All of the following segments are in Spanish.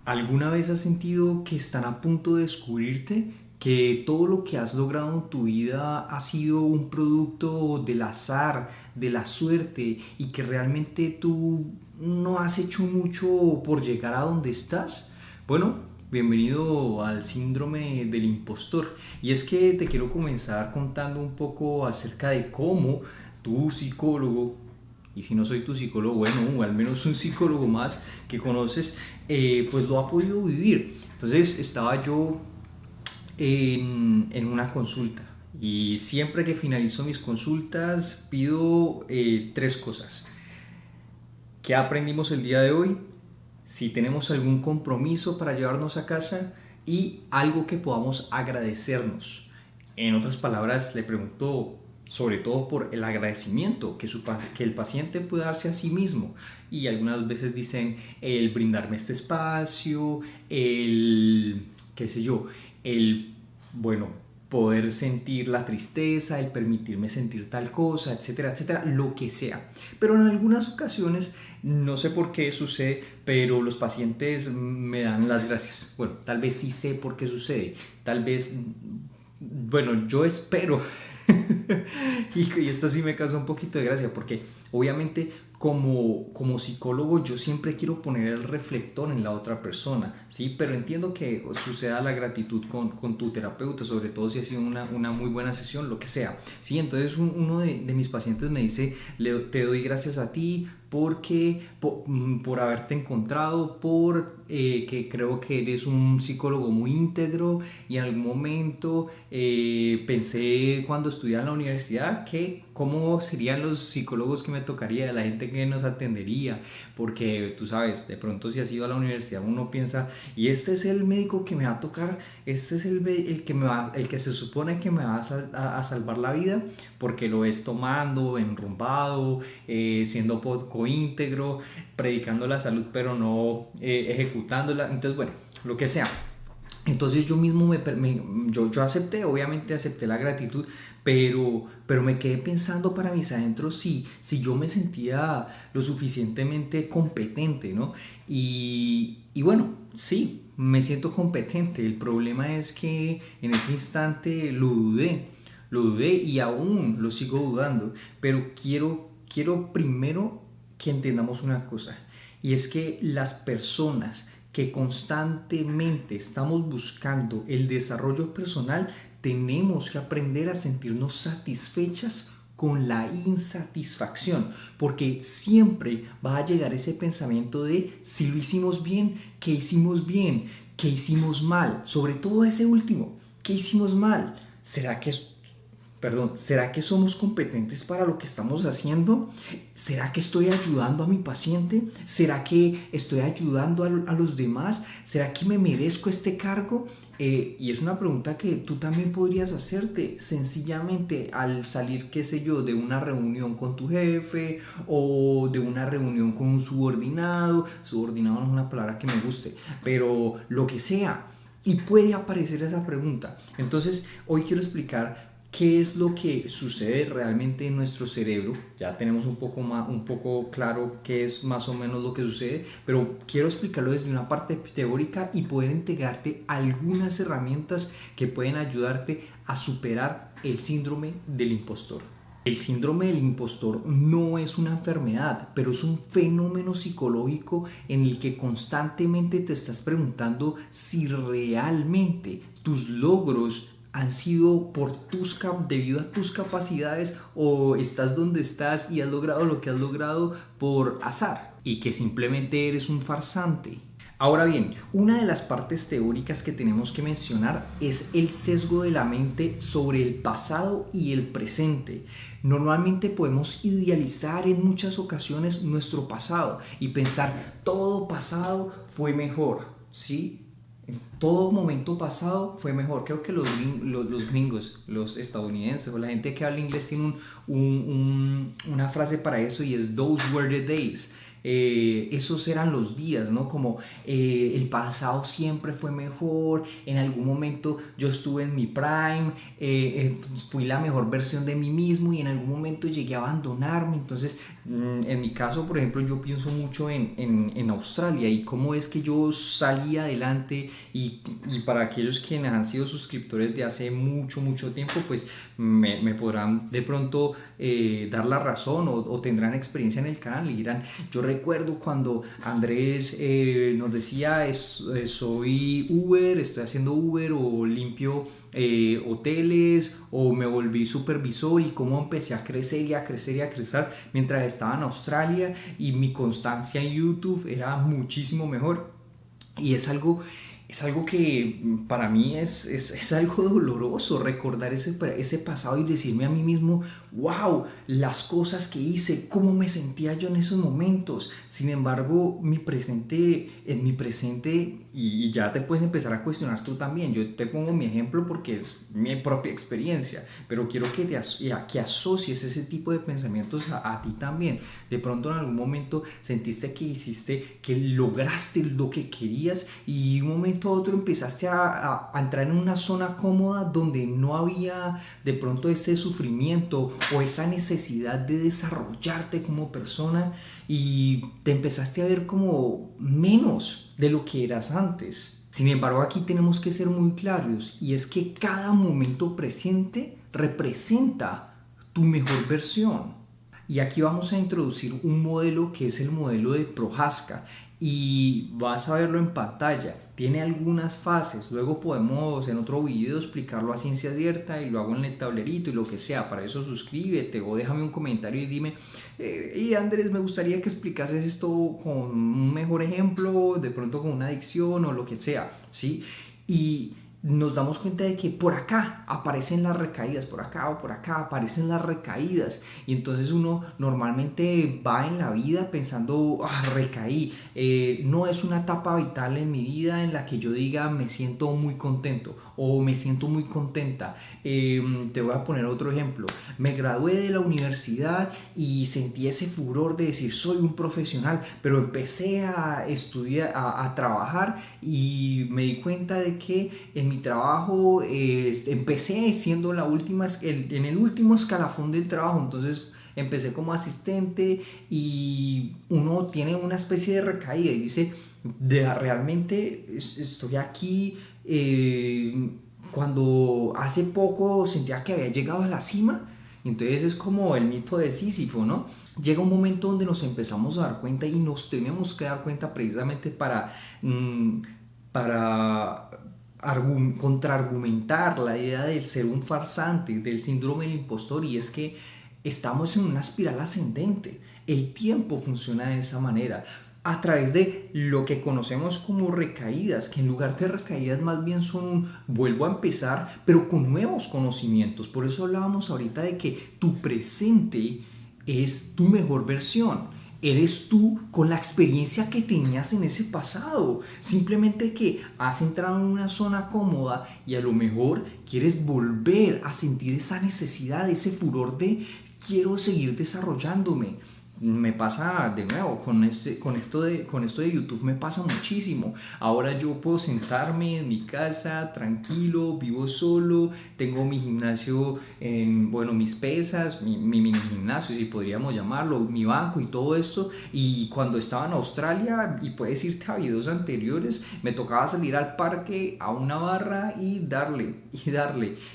¿Alguna vez has sentido que están a punto de descubrirte? ¿Que todo lo que has logrado en tu vida ha sido un producto del azar, de la suerte y que realmente tú no has hecho mucho por llegar a donde estás? Bueno, bienvenido al síndrome del impostor. Y es que te quiero comenzar contando un poco acerca de cómo tu psicólogo, y si no soy tu psicólogo, bueno, o al menos un psicólogo más que conoces, pues lo ha podido vivir. Entonces estaba yo en una consulta y siempre que finalizo mis consultas pido tres cosas. ¿Qué aprendimos el día de hoy? Si tenemos algún compromiso para llevarnos a casa y algo que podamos agradecernos. En otras palabras, le pregunto sobre todo por el agradecimiento que el paciente puede darse a sí mismo. Y algunas veces dicen el brindarme este espacio, el, qué sé yo, el, bueno, poder sentir la tristeza, el permitirme sentir tal cosa, etcétera, etcétera, lo que sea. Pero en algunas ocasiones, no sé por qué sucede, pero los pacientes me dan las gracias. Bueno, tal vez sí sé por qué sucede, tal vez, bueno, yo espero y esto sí me causa un poquito de gracia porque obviamente como psicólogo yo siempre quiero poner el reflector en la otra persona, ¿sí? Pero entiendo que suceda la gratitud con tu terapeuta, sobre todo si ha sido una muy buena sesión, lo que sea, ¿sí? Entonces uno de mis pacientes me dice, te doy gracias a ti porque por haberte encontrado, que creo que eres un psicólogo muy íntegro y en algún momento pensé cuando estudiaba en la universidad que cómo serían los psicólogos que me tocaría, la gente que nos atendería, porque tú sabes, de pronto si has ido a la universidad uno piensa, y este es el médico que me va a tocar, este es el que se supone que me va a salvar la vida, porque lo ves tomando, enrumbado, siendo poco íntegro, predicando la salud pero no ejecutándola, entonces bueno, lo que sea. Entonces yo mismo yo acepté, obviamente acepté la gratitud, pero me quedé pensando para mis adentros si yo me sentía lo suficientemente competente, ¿no? Y bueno, sí, me siento competente. El problema es que en ese instante lo dudé y aún lo sigo dudando, pero quiero primero que entendamos una cosa, y es que las personas que constantemente estamos buscando el desarrollo personal, tenemos que aprender a sentirnos satisfechas con la insatisfacción, porque siempre va a llegar ese pensamiento de si lo hicimos bien, qué hicimos mal, sobre todo ese último, qué hicimos mal, ¿será que somos competentes para lo que estamos haciendo? ¿Será que estoy ayudando a mi paciente? ¿Será que estoy ayudando a los demás? ¿Será que me merezco este cargo? Y es una pregunta que tú también podrías hacerte sencillamente al salir, qué sé yo, de una reunión con tu jefe o de una reunión con un subordinado. Subordinado no es una palabra que me guste, pero lo que sea. Y puede aparecer esa pregunta. Entonces, hoy quiero explicar qué es lo que sucede realmente en nuestro cerebro. Ya tenemos un poco claro qué es más o menos lo que sucede, pero quiero explicarlo desde una parte teórica y poder integrarte algunas herramientas que pueden ayudarte a superar el síndrome del impostor. El síndrome del impostor no es una enfermedad, pero es un fenómeno psicológico en el que constantemente te estás preguntando si realmente tus logros han sido debido a tus capacidades, o estás donde estás y has logrado lo que has logrado por azar y que simplemente eres un farsante. Ahora bien, una de las partes teóricas que tenemos que mencionar es el sesgo de la mente sobre el pasado y el presente. Normalmente podemos idealizar en muchas ocasiones nuestro pasado y pensar todo pasado fue mejor, ¿sí? En todo momento pasado fue mejor. Creo que los gringos, los estadounidenses o la gente que habla inglés tiene una frase para eso y es those were the days. esos eran los días, ¿no? Como el pasado siempre fue mejor, en algún momento yo estuve en mi prime, fui la mejor versión de mí mismo y en algún momento llegué a abandonarme. Entonces, en mi caso, por ejemplo, yo pienso mucho en Australia y cómo es que yo salí adelante y para aquellos quienes han sido suscriptores de hace mucho, mucho tiempo, pues me podrán de pronto dar la razón o tendrán experiencia en el canal y dirán, yo recuerdo cuando Andrés nos decía, soy Uber, estoy haciendo Uber o limpio hoteles o me volví supervisor y cómo empecé a crecer y a crecer y a crecer mientras estaba en Australia y mi constancia en YouTube era muchísimo mejor. Y es algo que para mí es algo doloroso recordar ese pasado y decirme a mí mismo, wow, las cosas que hice, cómo me sentía yo en esos momentos. Sin embargo, en mi presente, y ya te puedes empezar a cuestionar tú también. Yo te pongo mi ejemplo porque es mi propia experiencia, pero quiero que asocies ese tipo de pensamientos a ti también. De pronto en algún momento sentiste que lograste lo que querías y de un momento a otro empezaste a entrar en una zona cómoda donde no había de pronto ese sufrimiento o esa necesidad de desarrollarte como persona y te empezaste a ver como menos de lo que eras antes. Sin embargo, aquí tenemos que ser muy claros y es que cada momento presente representa tu mejor versión. Y aquí vamos a introducir un modelo que es el modelo de Prohaska y vas a verlo en pantalla. Tiene algunas fases, luego podemos en otro video explicarlo a ciencia cierta y lo hago en el tablerito y lo que sea. Para eso suscríbete o déjame un comentario y dime, Andrés, me gustaría que explicases esto con un mejor ejemplo, de pronto con una dicción o lo que sea, ¿sí? Y nos damos cuenta de que por acá aparecen las recaídas, por acá o por acá aparecen las recaídas y entonces uno normalmente va en la vida pensando, recaí, no es una etapa vital en mi vida en la que yo diga me siento muy contento o me siento muy contenta. Te voy a poner otro ejemplo, me gradué de la universidad y sentí ese furor de decir soy un profesional, pero empecé a estudiar, a trabajar y me di cuenta de que en mi trabajo empecé siendo en el último escalafón del trabajo. Entonces empecé como asistente y uno tiene una especie de recaída y dice, realmente estoy aquí cuando hace poco sentía que había llegado a la cima. Entonces es como el mito de Sísifo, ¿no? Llega un momento donde nos empezamos a dar cuenta y nos tenemos que dar cuenta precisamente para contraargumentar la idea de ser un farsante, del síndrome del impostor, y es que estamos en una espiral ascendente. El tiempo funciona de esa manera, a través de lo que conocemos como recaídas, que en lugar de recaídas más bien son vuelvo a empezar, pero con nuevos conocimientos. Por eso hablábamos ahorita de que tu presente es tu mejor versión. Eres tú con la experiencia que tenías en ese pasado. Simplemente que has entrado en una zona cómoda y a lo mejor quieres volver a sentir esa necesidad, ese furor de quiero seguir desarrollándome. Me pasa de nuevo con esto de YouTube, me pasa muchísimo. Ahora yo puedo sentarme en mi casa tranquilo, vivo solo, tengo mi gimnasio, mis pesas, mi mini gimnasio si podríamos llamarlo, mi banco y todo esto. Y cuando estaba en Australia, y puedes irte a videos anteriores, me tocaba salir al parque a una barra y darle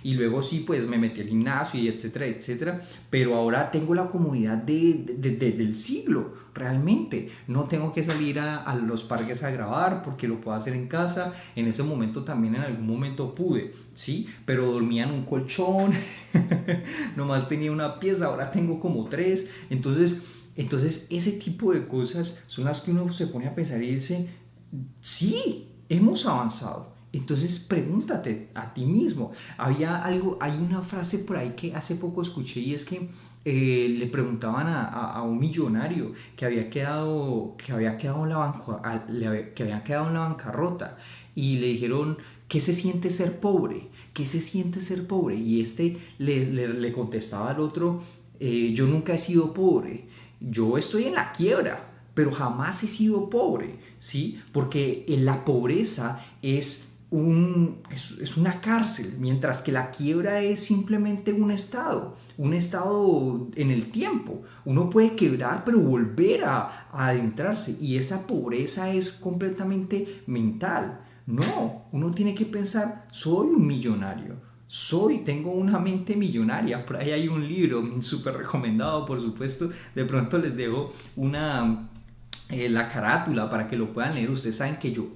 y luego sí pues me metí al gimnasio y etcétera etcétera. Pero ahora tengo la comodidad del siglo, realmente. No tengo que salir a los parques a grabar porque lo puedo hacer en casa. En ese momento también en algún momento pude, ¿sí? Pero dormía en un colchón, nomás tenía una pieza, ahora tengo como tres. Entonces ese tipo de cosas son las que uno se pone a pensar y dice, sí, hemos avanzado. Entonces pregúntate a ti mismo. Hay una frase por ahí que hace poco escuché y es que le preguntaban a un millonario que había quedado en la bancarrota y le dijeron, ¿qué se siente ser pobre? ¿Qué se siente ser pobre? Y le contestaba al otro, yo nunca he sido pobre, yo estoy en la quiebra. pero jamás he sido pobre, ¿sí? Porque la pobreza es una cárcel, mientras que la quiebra es simplemente un estado en el tiempo. Uno puede quebrar, pero volver a adentrarse, y esa pobreza es completamente mental. No, uno tiene que pensar, soy un millonario, tengo una mente millonaria. Por ahí hay un libro súper recomendado, por supuesto. De pronto les dejo la carátula para que lo puedan leer. Ustedes saben que yo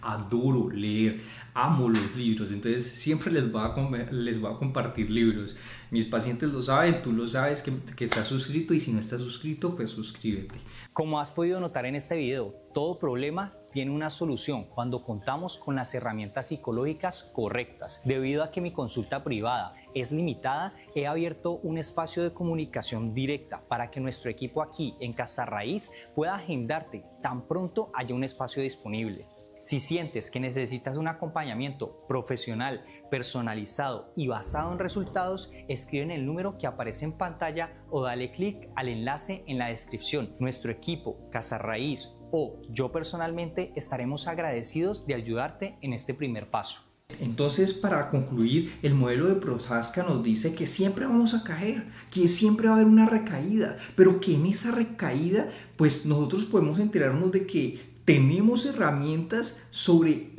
adoro leer, amo los libros, entonces siempre les voy a compartir libros. Mis pacientes lo saben, tú lo sabes que estás suscrito, y si no estás suscrito, pues suscríbete. Como has podido notar en este video, todo problema tiene una solución cuando contamos con las herramientas psicológicas correctas. Debido a que mi consulta privada es limitada, he abierto un espacio de comunicación directa para que nuestro equipo aquí en Casa Raíz pueda agendarte tan pronto haya un espacio disponible. Si sientes que necesitas un acompañamiento profesional, personalizado y basado en resultados, escribe en el número que aparece en pantalla o dale clic al enlace en la descripción. Nuestro equipo, Casa Raíz o yo personalmente estaremos agradecidos de ayudarte en este primer paso. Entonces, para concluir, el modelo de Prochaska nos dice que siempre vamos a caer, que siempre va a haber una recaída, pero que en esa recaída, pues nosotros podemos enterarnos de que tenemos herramientas sobre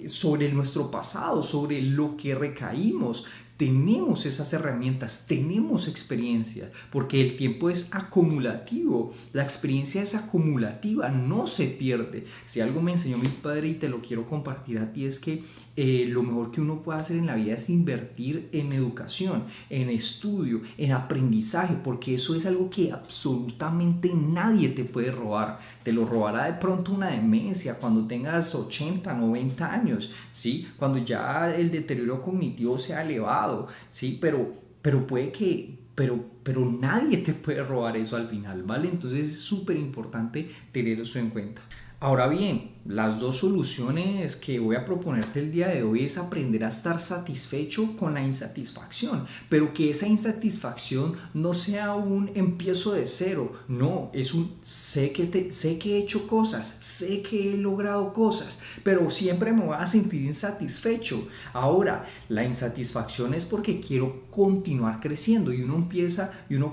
nuestro pasado, sobre lo que recaímos. Tenemos esas herramientas, tenemos experiencia, porque el tiempo es acumulativo, la experiencia es acumulativa, no se pierde. Si algo me enseñó mi padre y te lo quiero compartir a ti, es que lo mejor que uno puede hacer en la vida es invertir en educación, en estudio, en aprendizaje, porque eso es algo que absolutamente nadie te puede robar. Te lo robará de pronto una demencia cuando tengas 80, 90 años, ¿sí? Cuando ya el deterioro cognitivo sea elevado, ¿sí? Pero puede que... Pero nadie te puede robar eso al final, ¿vale? Entonces es súper importante tener eso en cuenta. Ahora bien, las dos soluciones que voy a proponerte el día de hoy es aprender a estar satisfecho con la insatisfacción, pero que esa insatisfacción no sea un empiezo de cero, no, es un sé que he hecho cosas, sé que he logrado cosas, pero siempre me voy a sentir insatisfecho. Ahora, la insatisfacción es porque quiero continuar creciendo, y uno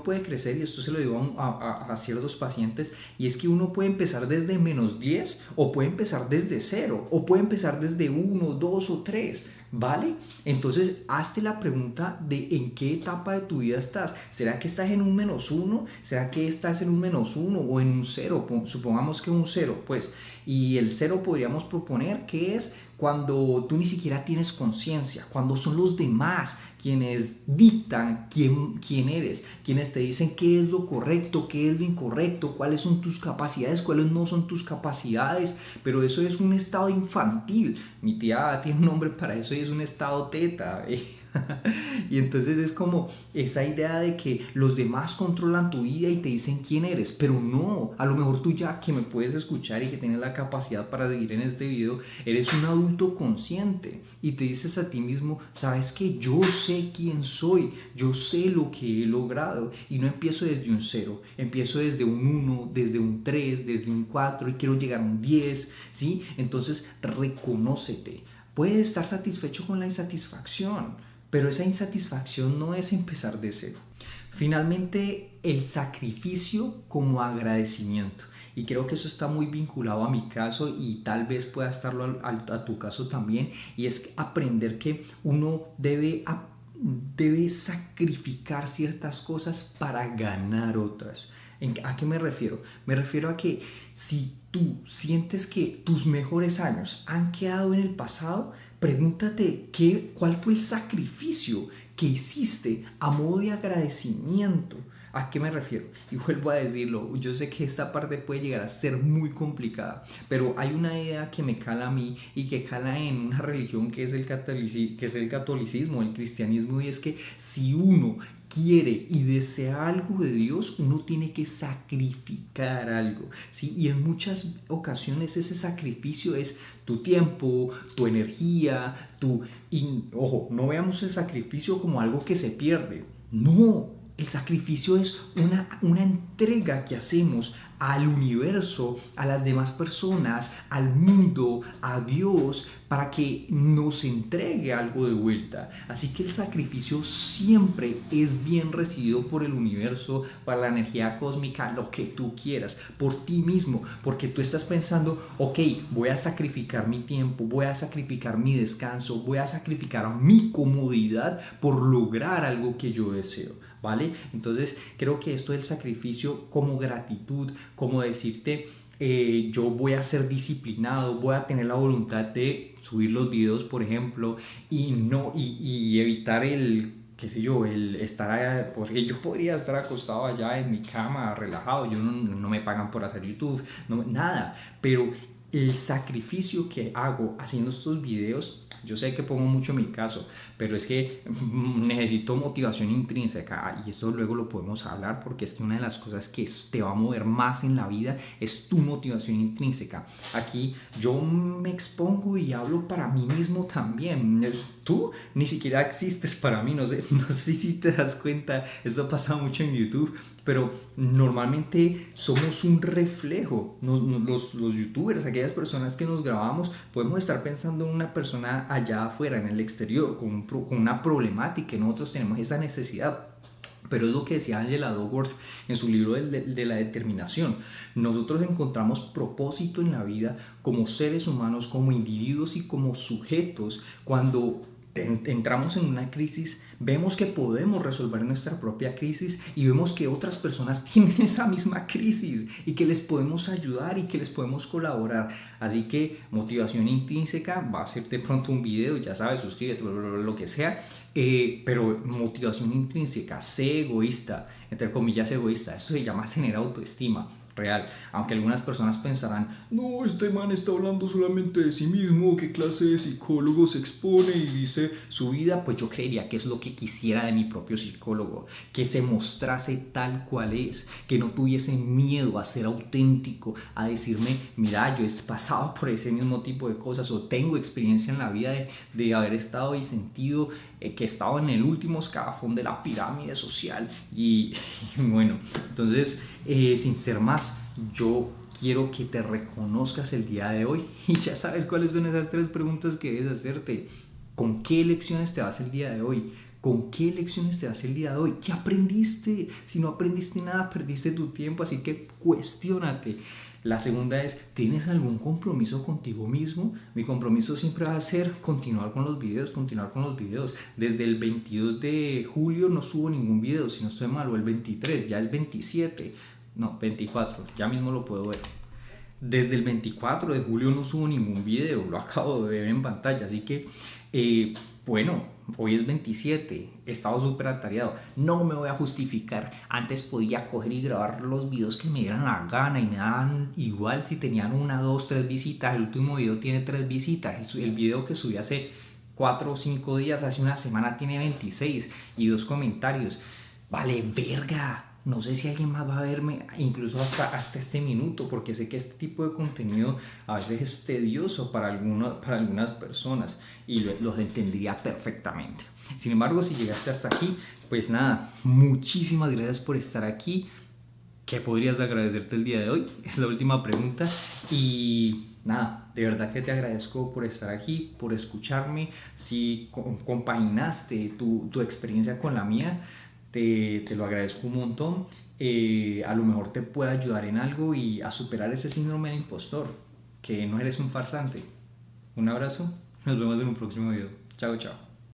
puede crecer, y esto se lo digo a ciertos pacientes, y es que uno puede empezar desde -10, o puede empezar desde 0, o puede empezar desde 1, 2 o 3, ¿vale? Entonces hazte la pregunta de en qué etapa de tu vida estás. ¿Será que estás en un -1? ¿Será que estás en un -1 o en un 0? Supongamos que un 0, pues. Y el 0 podríamos proponer que es cuando tú ni siquiera tienes conciencia, cuando son los demás quienes dictan quién eres, quienes te dicen qué es lo correcto, qué es lo incorrecto, cuáles son tus capacidades, cuáles no son tus capacidades, pero eso es un estado infantil. Mi tía tiene un nombre para eso y es un estado teta. Y entonces es como esa idea de que los demás controlan tu vida y te dicen quién eres, pero no, a lo mejor tú, ya que me puedes escuchar y que tienes la capacidad para seguir en este video, eres un adulto consciente y te dices a ti mismo, sabes que yo sé quién soy, yo sé lo que he logrado, y no empiezo desde un 0, empiezo desde un 1, desde un 3, desde un 4 y quiero llegar a un 10, ¿sí? Entonces reconócete. Puedes estar satisfecho con la insatisfacción, pero esa insatisfacción no es empezar de cero. Finalmente, el sacrificio como agradecimiento. Y creo que eso está muy vinculado a mi caso, y tal vez pueda estarlo a tu caso también. Y es aprender que uno debe sacrificar ciertas cosas para ganar otras. ¿A qué me refiero? Me refiero a que si tú sientes que tus mejores años han quedado en el pasado, pregúntate cuál fue el sacrificio que hiciste a modo de agradecimiento. ¿A qué me refiero? Y vuelvo a decirlo, yo sé que esta parte puede llegar a ser muy complicada, pero hay una idea que me cala a mí y que cala en una religión que es el catolicismo, el cristianismo, y es que si uno quiere y desea algo de Dios, uno tiene que sacrificar algo, ¿sí? Y en muchas ocasiones ese sacrificio es tu tiempo, tu energía, ojo, no veamos el sacrificio como algo que se pierde, no. El sacrificio es una entrega que hacemos al universo, a las demás personas, al mundo, a Dios, para que nos entregue algo de vuelta. Así que el sacrificio siempre es bien recibido por el universo, para la energía cósmica, lo que tú quieras, por ti mismo, porque tú estás pensando, ok, voy a sacrificar mi tiempo, voy a sacrificar mi descanso, voy a sacrificar mi comodidad por lograr algo que yo deseo. ¿Vale? Entonces creo que esto del sacrificio como gratitud, como decirte yo voy a ser disciplinado, voy a tener la voluntad de subir los videos, por ejemplo, y evitar el qué sé yo, el estar allá, porque yo podría estar acostado allá en mi cama relajado, yo no me pagan por hacer YouTube, no, nada, pero el sacrificio que hago haciendo estos videos, yo sé que pongo mucho mi caso, pero es que necesito motivación intrínseca y eso luego lo podemos hablar porque es que una de las cosas que te va a mover más en la vida es tu motivación intrínseca. Aquí yo me expongo y hablo para mí mismo también. Tú ni siquiera existes para mí, no sé si te das cuenta, esto pasa mucho en YouTube, pero normalmente somos un reflejo. Los youtubers, aquellas personas que nos grabamos, podemos estar pensando en una persona allá afuera, en el exterior, con una problemática, y nosotros tenemos esa necesidad. Pero es lo que decía Angela Duckworth en su libro de la determinación. Nosotros encontramos propósito en la vida como seres humanos, como individuos y como sujetos cuando entramos en una crisis, vemos que podemos resolver nuestra propia crisis y vemos que otras personas tienen esa misma crisis y que les podemos ayudar y que les podemos colaborar. Así que motivación intrínseca, va a ser de pronto un video, ya sabes, suscríbete, lo que sea, pero motivación intrínseca, sé egoísta, entre comillas egoísta, esto se llama tener autoestima real, aunque algunas personas pensarán, no, este man está hablando solamente de sí mismo, qué clase de psicólogo se expone y dice su vida. Pues yo creería que es lo que quisiera de mi propio psicólogo, que se mostrase tal cual es, que no tuviese miedo a ser auténtico, a decirme, mira, yo he pasado por ese mismo tipo de cosas o tengo experiencia en la vida de haber estado y sentido que he estado en el último escalafón de la pirámide social y bueno, entonces sin ser más, yo quiero que te reconozcas el día de hoy y ya sabes cuáles son esas 3 preguntas que debes hacerte. ¿Con qué lecciones te vas el día de hoy? ¿Con qué lecciones te vas el día de hoy? ¿Qué aprendiste? Si no aprendiste nada, perdiste tu tiempo, así que cuestiónate. La segunda es, ¿tienes algún compromiso contigo mismo? Mi compromiso siempre va a ser continuar con los videos. Desde el 22 de julio no subo ningún video, si no estoy mal, o el 23, ya es 27, no, 24, ya mismo lo puedo ver. Desde el 24 de julio no subo ningún video, lo acabo de ver en pantalla, así que, bueno, hoy es 27, he estado súper atareado, no me voy a justificar, antes podía coger y grabar los videos que me dieran la gana y me daban igual si tenían 1, 2, 3 visitas, el último video tiene 3 visitas, el video que subí hace 4 o 5 días, hace una semana tiene 26 y 2 comentarios, vale verga. No sé si alguien más va a verme incluso hasta este minuto, porque sé que este tipo de contenido a veces es tedioso para algunas personas y los entendería perfectamente. Sin embargo, si llegaste hasta aquí, pues nada, muchísimas gracias por estar aquí. ¿Qué podrías agradecerte el día de hoy? Es la última pregunta y nada, de verdad que te agradezco por estar aquí, por escucharme. Si compaginaste tu experiencia con la mía, te lo agradezco un montón. A lo mejor te puede ayudar en algo y a superar ese síndrome del impostor, que no eres un farsante. Un abrazo, nos vemos en un próximo video. Chao, chao.